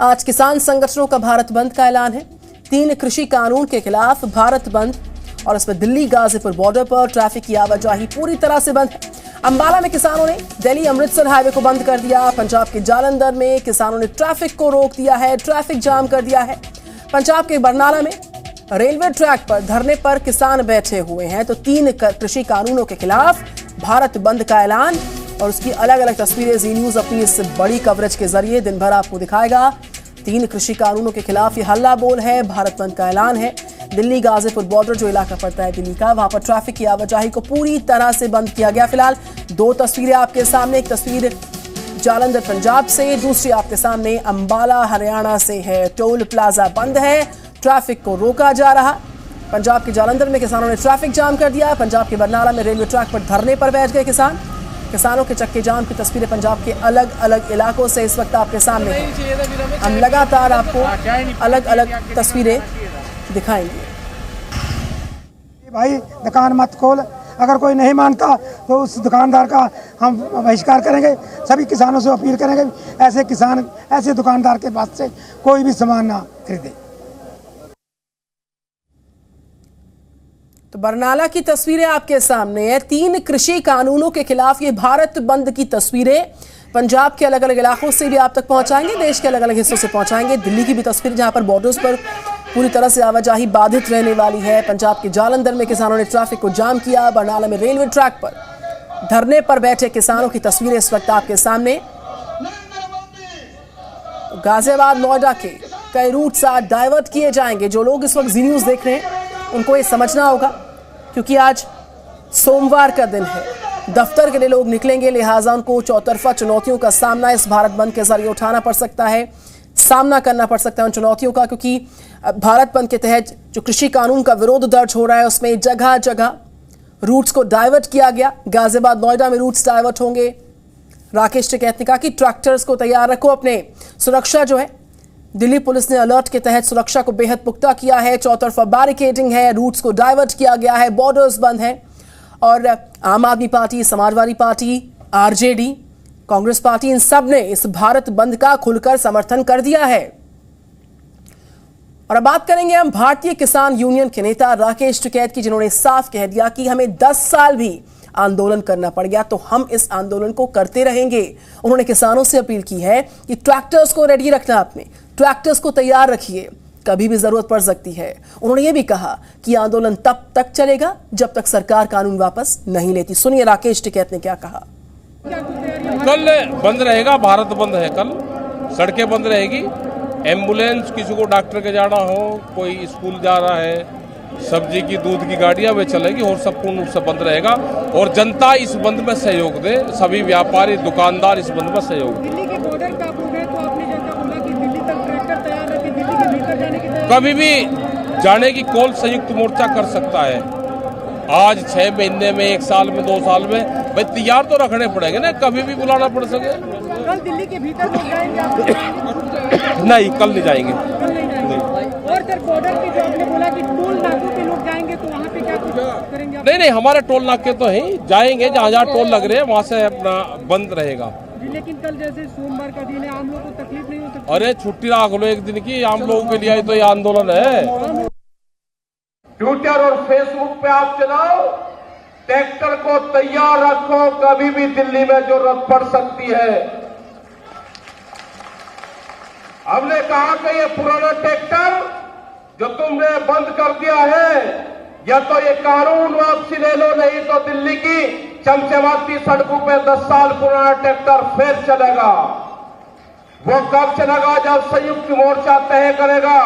आज किसान संगठनों का भारत बंद का ऐलान है। 3 कृषि कानून के खिलाफ भारत बंद और इसमें दिल्ली गाजीपुर बॉर्डर पर ट्रैफिक की आवाजाही पूरी तरह से बंद है। अंबाला में किसानों ने दिल्ली अमृतसर हाईवे को बंद कर दिया। पंजाब के जालंधर में किसानों ने ट्रैफिक को रोक दिया है, ट्रैफिक जाम कर दिया है। पंजाब के बरनाला में रेलवे ट्रैक पर धरने पर किसान बैठे हुए हैं। तो 3 कृषि कानूनों के खिलाफ भारत बंद का ऐलान और उसकी अलग अलग तस्वीरें जी न्यूज अपनी इस बड़ी कवरेज के जरिए दिन भर आपको दिखाएगा। 3 कृषि कानूनों के खिलाफ ये हल्ला बोल है, भारत बंद का ऐलान है। दिल्ली गाजीपुर बॉर्डर जो इलाका पड़ता है दिल्ली का, वहां पर ट्रैफिक की आवाजाही को पूरी तरह से बंद किया गया। फिलहाल 2 तस्वीरें आपके सामने, एक तस्वीर जालंधर पंजाब से, दूसरी आपके सामने अंबाला हरियाणा से है। टोल प्लाजा बंद है, ट्रैफिक को रोका जा रहा। पंजाब के जालंधर में किसानों ने ट्रैफिक जाम कर दिया। पंजाब के बरनाला में रेलवे ट्रैक पर धरने पर बैठ गए किसान। किसानों के चक्के जाम की तस्वीरें पंजाब के अलग अलग इलाकों से इस वक्त आपके सामने हैं। हम लगातार आपको अलग अलग तस्वीरें दिखाएंगे। भाई दुकान मत खोल, अगर कोई नहीं मानता तो उस दुकानदार का हम बहिष्कार करेंगे। सभी किसानों से अपील करेंगे ऐसे किसान ऐसे दुकानदार के पास से कोई भी सामान ना खरीदे। तो बरनाला की तस्वीरें आपके सामने है। 3 कृषि कानूनों के खिलाफ ये भारत बंद की तस्वीरें पंजाब के अलग अलग इलाकों से भी आप तक पहुंचाएंगे, देश के अलग अलग हिस्सों से पहुंचाएंगे। दिल्ली की भी तस्वीर जहां पर बॉर्डर्स पर पूरी तरह से आवाजाही बाधित रहने वाली है। पंजाब के जालंधर में किसानों ने ट्रैफिक को जाम किया। बरनाला में रेलवे ट्रैक पर धरने पर बैठे किसानों की तस्वीरें इस वक्त आपके सामने। गाजियाबाद नोएडा के कई रूट्स आज डाइवर्ट किए जाएंगे। जो लोग इस वक्त जी न्यूज देख रहे हैं उनको ये समझना होगा क्योंकि आज सोमवार का दिन है, दफ्तर के लिए लोग निकलेंगे, लिहाजा उनको चौतरफा चुनौतियों का सामना इस भारत बंद के जरिए उठाना पड़ सकता है, सामना करना पड़ सकता है उन चुनौतियों का। क्योंकि भारत बंद के तहत जो कृषि कानून का विरोध दर्ज हो रहा है उसमें जगह जगह रूट्स को डाइवर्ट किया गया। गाजियाबाद नोएडा में रूट्स डाइवर्ट होंगे। राकेश टिकैत ने कहा कि ट्रैक्टर्स को तैयार रखो, अपने सुरक्षा जो है दिल्ली पुलिस ने अलर्ट के तहत सुरक्षा को बेहद पुख्ता किया है। चौतरफा बैरिकेडिंग है, रूट्स को डाइवर्ट किया गया है, बॉर्डर्स बंद है। और आम आदमी पार्टी, समाजवादी पार्टी, आरजेडी, कांग्रेस पार्टी, इन सब ने इस भारत बंद का खुलकर समर्थन कर दिया है। और अब बात करेंगे हम भारतीय किसान यूनियन के नेता राकेश टिकैत की, जिन्होंने साफ कह दिया कि हमें 10 साल भी आंदोलन करना पड़ गया तो हम इस आंदोलन को करते रहेंगे। उन्होंने किसानों से अपील की है कि ट्रैक्टर्स को रेडी रखना, अपने ट्रैक्टर्स को तैयार रखिए, कभी भी जरूरत पड़ सकती है। उन्होंने ये भी कहा कि आंदोलन तब तक चलेगा जब तक सरकार कानून वापस नहीं लेती। सुनिए राकेश टिकैत ने क्या कहा। कल बंद रहेगा, भारत बंद है, कल सड़कें बंद रहेगी। एम्बुलेंस, किसी को डॉक्टर के जाना हो, कोई स्कूल जा रहा है, सब्जी की दूध की गाड़ियां वे चलेगी और सब पूर्ण रूप से बंद रहेगा। और जनता इस बंद में सहयोग दे, सभी व्यापारी दुकानदार इस बंद में सहयोग दे। दिल्ली के बॉर्डर काबू है तो आपने जैसा बोला कि दिल्ली तक ट्रैक्टर तैयार रखे, दिल्ली के भीतर जाने की कभी भी जाने की कॉल संयुक्त मोर्चा कर सकता है। आज 6 महीने में, 1 साल में, 2 साल में, भाई तैयार तो रखने पड़ेंगे ना, कभी भी बुलाना पड़ सके। कल दिल्ली के भीतर लोग जाएंगे आप? नहीं, कल नहीं जाएंगे। और सर बॉर्डर पे जो आपने बोला कि टोल नाकों पे लोग जाएंगे तो वहाँ पे क्या कुछ करेंगे? नहीं, हमारे टोल नाके तो हैं, जाएंगे जहाँ जहाँ टोल लग रहे हैं वहाँ से अपना बंद रहेगा। लेकिन कल जैसे सोमवार का दिन है, आम लोगों को तकलीफ नहीं हो सकती? अरे छुट्टी रख लो एक दिन की, आम लोगों के लिए तो ये आंदोलन है। ट्विटर और फेसबुक पे आप चलाओ, ट्रैक्टर को तैयार रखो, कभी भी दिल्ली में जरूरत पड़ सकती है। हमने कहा कि ये पुराना ट्रैक्टर जो तुमने बंद कर दिया है, या तो ये कानून वापसी ले लो, नहीं तो दिल्ली की चमचमाती सड़कों पे 10 साल पुराना ट्रैक्टर फिर चलेगा। वो कब चलेगा? जब संयुक्त मोर्चा तय करेगा।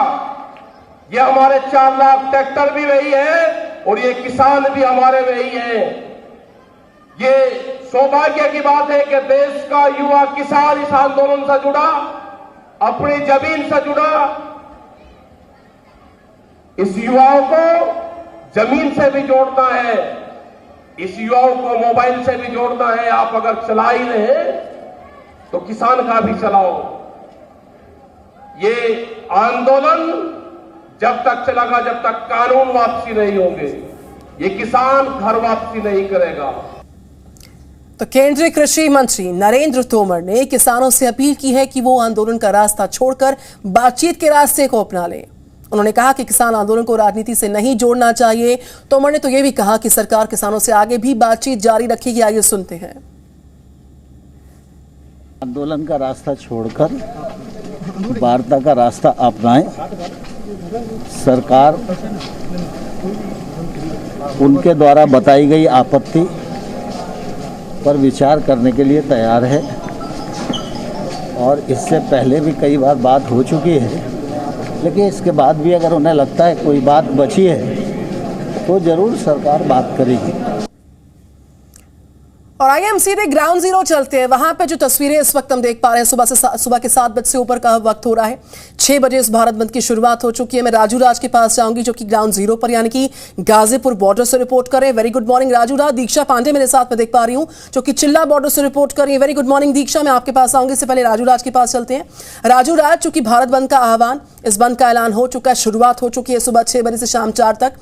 ये हमारे 4 लाख ट्रैक्टर भी वही है और ये किसान भी हमारे वही हैं। ये सौभाग्य की बात है कि देश का युवा किसान इस आंदोलन से जुड़ा, अपनी जमीन से जुड़ा। इस युवाओं को जमीन से भी जोड़ना है, इस युवाओं को मोबाइल से भी जोड़ना है। आप अगर चला ही रहे तो किसान का भी चलाओ। ये आंदोलन जब तक चलेगा जब तक कानून वापसी नहीं होंगे। ये किसान घर वापसी नहीं करेगा। तो केंद्रीय कृषि मंत्री नरेंद्र तोमर ने किसानों से अपील की है कि वो आंदोलन का रास्ता छोड़कर बातचीत के रास्ते को अपना लें। उन्होंने कहा कि किसान आंदोलन को राजनीति से नहीं जोड़ना चाहिए। तोमर ने तो ये भी कहा कि सरकार किसानों से आगे भी बातचीत जारी रखेगी। आइए सुनते हैं। आंदोलन का रास्ता छोड़कर वार्ता का रास्ता अपनाएं। सरकार उनके द्वारा बताई गई आपत्ति पर विचार करने के लिए तैयार है और इससे पहले भी कई बार बात हो चुकी है, लेकिन इसके बाद भी अगर उन्हें लगता है कोई बात बची है तो जरूर सरकार बात करेगी। और आइए हम सीधे ग्राउंड जीरो चलते हैं। वहां पे जो तस्वीरें इस वक्त हम देख पा रहे हैं, सुबह के 7 बजे से ऊपर का वक्त हो रहा है। 6 बजे इस भारत बंद की शुरुआत हो चुकी है। मैं राजू राज के पास जाऊंगी जो कि ग्राउंड जीरो पर यानी कि गाजीपुर बॉर्डर से रिपोर्ट कर रहे हैं। वेरी गुड मॉर्निंग राजू राज। दीक्षा पांडे मेरे साथ में देख पा रही हूँ जो कि चिल्ला बॉर्डर से रिपोर्ट कर रही है। वेरी गुड मॉर्निंग दीक्षा। मैं आपके पास आऊंगी, इससे पहले राजू राज के पास चलते हैं। राजू राज, चूंकि भारत बंद का आह्वान, इस बंद का ऐलान हो चुका है, शुरुआत हो चुकी है सुबह 6 बजे से शाम 4 तक।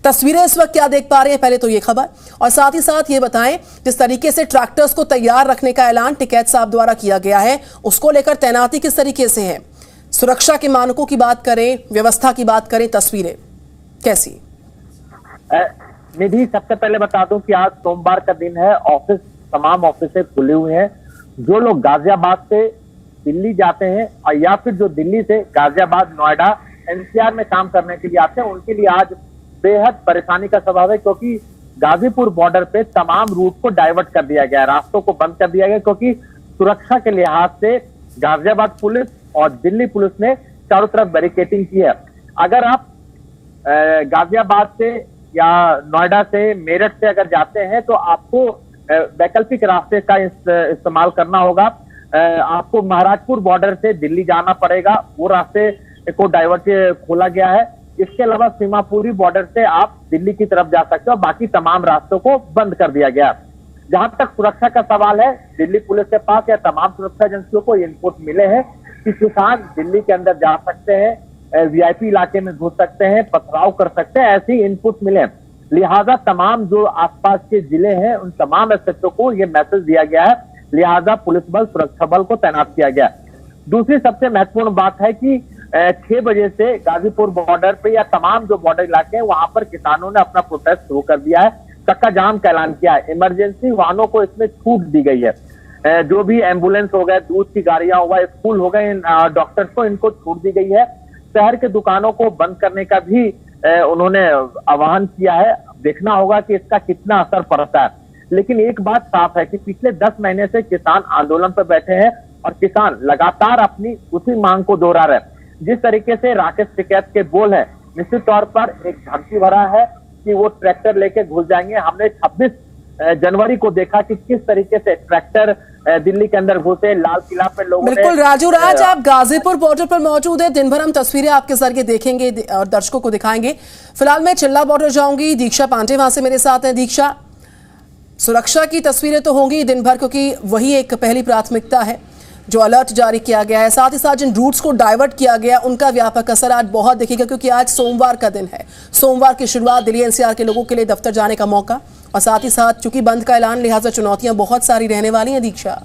तस्वीरें इस वक्त क्या देख पा रहे हैं, पहले तो ये खबर, और साथ ही साथ ये बताएं जिस तरीके से ट्रैक्टर्स को तैयार रखने का ऐलान टिकैत साहब द्वारा किया गया है, उसको लेकर तैनाती किस तरीके से है, सुरक्षा के मानकों की बात करें, व्यवस्था की बात करें, तस्वीरें कैसी? निधि, सबसे पहले बता दूं कि आज सोमवार का दिन है। तमाम ऑफिसें खुली हुई हैं। जो लोग गाजियाबाद से दिल्ली जाते हैं और या फिर जो दिल्ली से गाजियाबाद, नोएडा, एनसीआर में काम करने के लिए आते हैं, उनके लिए आज बेहद परेशानी का स्वभाव है, क्योंकि गाजीपुर बॉर्डर पे तमाम रूट को डाइवर्ट कर दिया गया है, रास्तों को बंद कर दिया गया, क्योंकि सुरक्षा के लिहाज से गाजियाबाद पुलिस और दिल्ली पुलिस ने चारों तरफ बैरिकेडिंग की है। अगर आप गाजियाबाद से या नोएडा से, मेरठ से अगर जाते हैं तो आपको वैकल्पिक रास्ते का इस्तेमाल करना होगा। आपको महाराजपुर बॉर्डर से दिल्ली जाना पड़ेगा, वो रास्ते को डाइवर्ट खोला गया है। इसके अलावा सीमापुरी बॉर्डर से आप दिल्ली की तरफ जा सकते हो, बाकी तमाम रास्तों को बंद कर दिया गया। जहां तक सुरक्षा का सवाल है, दिल्ली पुलिस के पास या तमाम सुरक्षा एजेंसियों को इनपुट मिले हैं कि किसान दिल्ली के अंदर जा सकते हैं, वीआईपी इलाके में घुस सकते हैं, पथराव कर सकते हैं, ऐसे इनपुट मिले। लिहाजा तमाम जो आसपास के जिले हैं उन तमाम एसएचओ को ये मैसेज दिया गया है, लिहाजा पुलिस बल, सुरक्षा बल को तैनात किया गया। दूसरी सबसे महत्वपूर्ण बात है कि 6 बजे से गाजीपुर बॉर्डर पे या तमाम जो बॉर्डर इलाके हैं वहां पर किसानों ने अपना प्रोटेस्ट शुरू कर दिया है, चक्का जाम का ऐलान किया है। इमरजेंसी वाहनों को इसमें छूट दी गई है। जो भी एम्बुलेंस हो गए, दूध की गाड़ियां हो गए, स्कूल हो गए, डॉक्टर्स को इनको छूट दी गई है। शहर के दुकानों को बंद करने का भी उन्होंने आह्वान किया है। देखना होगा कि इसका कितना असर पड़ता है, लेकिन एक बात साफ है कि पिछले 10 महीने से किसान आंदोलन पर बैठे हैं और किसान लगातार अपनी उसी मांग को दोहरा रहे हैं। जिस तरीके से राकेश टिकैत के बोल है, निश्चित तौर पर एक धमकी भरा है कि वो ट्रैक्टर लेके घुस जाएंगे। हमने 26 जनवरी को देखा कि किस तरीके से ट्रैक्टर दिल्ली के अंदर घुसे, लाल किला पे लोगों ने। बिल्कुल राजू राज, आप गाजीपुर बॉर्डर पर मौजूद है। दिन भर हम तस्वीरें आपके जरिए देखेंगे और दर्शकों को दिखाएंगे। फिलहाल मैं चिल्ला बॉर्डर जाऊंगी, दीक्षा पांडे वहां से मेरे साथ हैं। दीक्षा, सुरक्षा की तस्वीरें तो होंगी दिन भर, क्योंकि वही एक पहली प्राथमिकता है। जो अलर्ट जारी किया गया है, साथ ही साथ जिन रूट्स को डाइवर्ट किया गया, उनका व्यापक असर आज बहुत दिखेगा, क्योंकि आज सोमवार का दिन है। सोमवार की शुरुआत, दिल्ली एनसीआर के लोगों के लिए दफ्तर जाने का मौका, और साथ ही साथ चूंकि बंद का ऐलान, लिहाजा चुनौतियां बहुत सारी रहने वाली हैं। दीक्षा,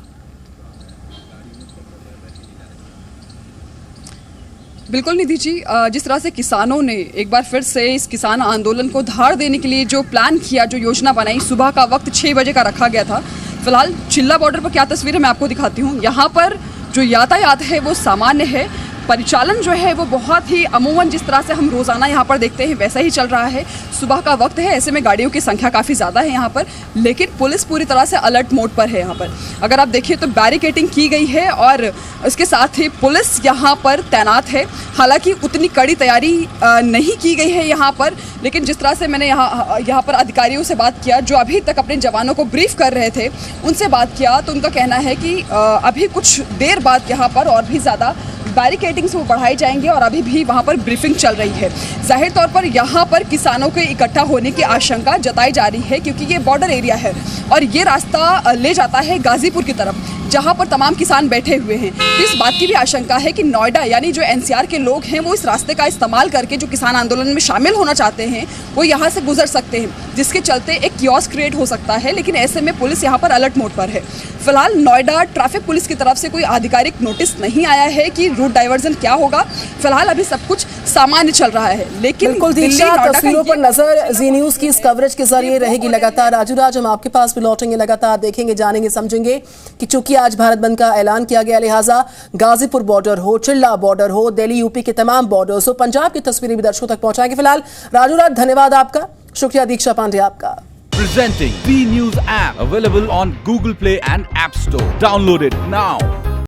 बिल्कुल निधि जी, जिस तरह से किसानों ने एक बार फिर से इस किसान आंदोलन को धार देने के लिए जो प्लान किया, जो योजना बनाई, सुबह का वक्त 6 बजे का रखा गया था। फिलहाल चिल्ला बॉर्डर पर क्या तस्वीर है मैं आपको दिखाती हूँ। यहाँ पर जो यातायात है वो सामान्य है, परिचालन जो है वो बहुत ही अमूमन जिस तरह से हम रोज़ाना यहाँ पर देखते हैं वैसा ही चल रहा है। सुबह का वक्त है, ऐसे में गाड़ियों की संख्या काफ़ी ज़्यादा है यहाँ पर, लेकिन पुलिस पूरी तरह से अलर्ट मोड पर है। यहाँ पर अगर आप देखिए तो बैरिकेडिंग की गई है और इसके साथ ही पुलिस यहाँ पर तैनात है। हालांकि उतनी कड़ी तैयारी नहीं की गई है यहाँ पर, लेकिन जिस तरह से मैंने यहाँ पर अधिकारियों से बात किया जो अभी तक अपने जवानों को ब्रीफ कर रहे थे, उनसे बात किया तो उनका कहना है कि अभी कुछ देर बाद यहाँ पर और भी ज़्यादा बैरिकेडिंग्स वो बढ़ाई जाएंगे और अभी भी वहाँ पर ब्रीफिंग चल रही है। जाहिर तौर पर यहाँ पर किसानों के इकट्ठा होने की आशंका जताई जा रही है क्योंकि ये बॉर्डर एरिया है और ये रास्ता ले जाता है गाजीपुर की तरफ, जहाँ पर तमाम किसान बैठे हुए हैं। तो इस बात की भी आशंका है कि नोएडा यानी जो एनसीआर के लोग हैं वो इस रास्ते का इस्तेमाल करके जो किसान आंदोलन में शामिल होना चाहते हैं वो यहाँ से गुजर सकते हैं, जिसके चलते एक कियोस्क क्रिएट हो सकता है। लेकिन ऐसे में पुलिस यहाँ पर अलर्ट मोड पर है। फिलहाल नोएडा ट्रैफिक पुलिस की तरफ से कोई आधिकारिक नोटिस नहीं आया है कि रूट डाइवर्जन क्या होगा। फिलहाल अभी सब कुछ सामान्य चल रहा है। लेकिन बिल्कुल दीक्षा, तस्वीरों पर नजर जी न्यूज की इस कवरेज के जरिए रहेगी लगातार। राजू राज, हम आपके पास भी लौटेंगे, लगातार देखेंगे, जानेंगे, समझेंगे कि चूंकि आज भारत बंद का ऐलान किया गया, लिहाजा गाजीपुर बॉर्डर हो, चिल्ला बॉर्डर हो, दिल्ली यूपी के तमाम बॉर्डर्स हो, पंजाब की तस्वीरें भी दर्शकों तक पहुंचाएंगे। फिलहाल राजू राज, धन्यवाद आपका, शुक्रिया दीक्षा पांडे आपका। Presenting B News app available on Google Play and App Store. Download it now.